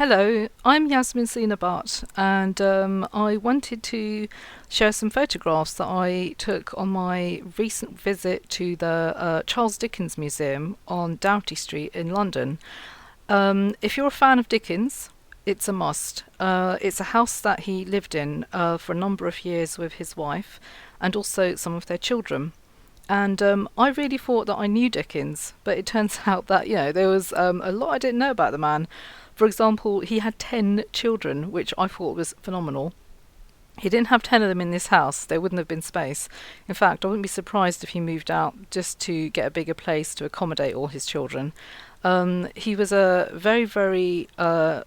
Hello, I'm Yasmin Selena Butt, and I wanted to share some photographs that I took on my recent visit to the Charles Dickens Museum on Doughty Street in London. If you're a fan of Dickens, it's a must. It's a house that he lived in for a number of years with his wife and also some of their children. And I really thought that I knew Dickens, but it turns out that, there was a lot I didn't know about the man. For example, he had 10 children, which I thought was phenomenal. He didn't have 10 of them in this house, there wouldn't have been space. In fact, I wouldn't be surprised if he moved out just to get a bigger place to accommodate all his children. He was a very, very kind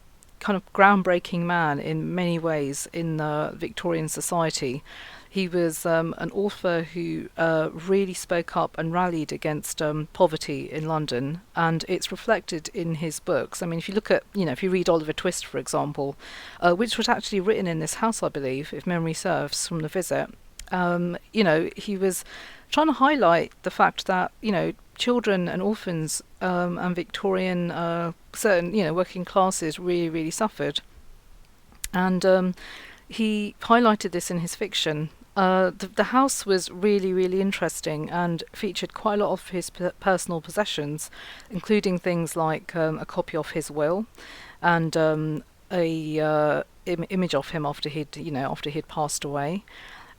of groundbreaking man in many ways in Victorian society. He was an author who really spoke up and rallied against poverty in London, and it's reflected in his books. I mean, if you look at, if you read Oliver Twist, for example, which was actually written in this house, I believe, if memory serves, from the visit, he was trying to highlight the fact that, children and orphans and Victorian certain, working classes really, really suffered. And he highlighted this in his fiction. The house was really, really interesting and featured quite a lot of his personal possessions, including things like a copy of his will and a image of him after he'd passed away.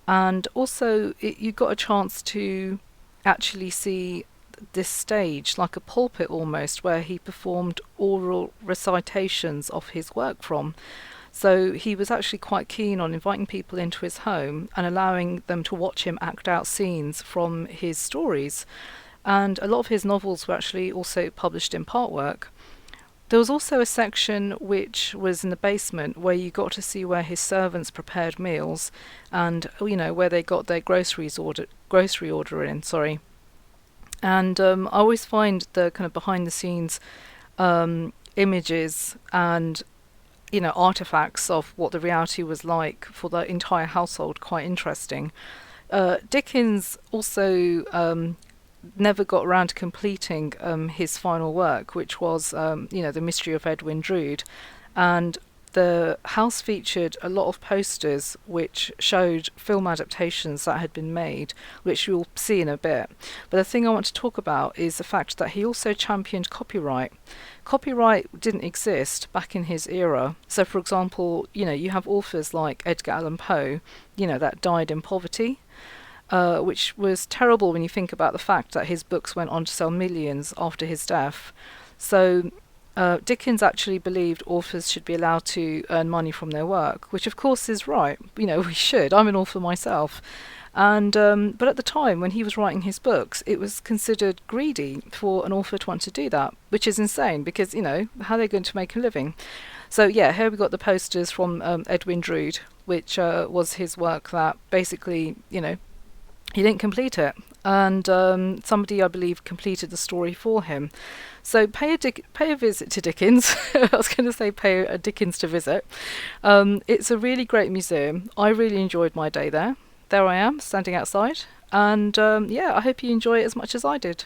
And also, you got a chance to actually see this stage, like a pulpit almost, where he performed oral recitations of his work from. So he was actually quite keen on inviting people into his home and allowing them to watch him act out scenes from his stories. And a lot of his novels were actually also published in part work. There was also a section which was in the basement where you got to see where his servants prepared meals and, where they got their grocery order in, sorry. And I always find the kind of behind the scenes images and artifacts of what the reality was like for the entire household quite interesting. Dickens also never got around to completing his final work, which was The Mystery of Edwin Drood, and the house featured a lot of posters which showed film adaptations that had been made, which you'll see in a bit. But the thing I want to talk about is the fact that he also championed copyright. Copyright didn't exist back in his era. So, for example, you have authors like Edgar Allan Poe, that died in poverty, which was terrible when you think about the fact that his books went on to sell millions after his death. So Dickens actually believed authors should be allowed to earn money from their work, which of course is right. We should. I'm an author myself. And but at the time when he was writing his books, it was considered greedy for an author to want to do that, which is insane because, how are they going to make a living? So yeah, here we got the posters from Edwin Drood, which was his work that basically, he didn't complete it, and somebody, I believe, completed the story for him. So pay a visit to Dickens. I was going to say pay a Dickens to visit. It's a really great museum. I really enjoyed my day there. There I am, standing outside, and I hope you enjoy it as much as I did.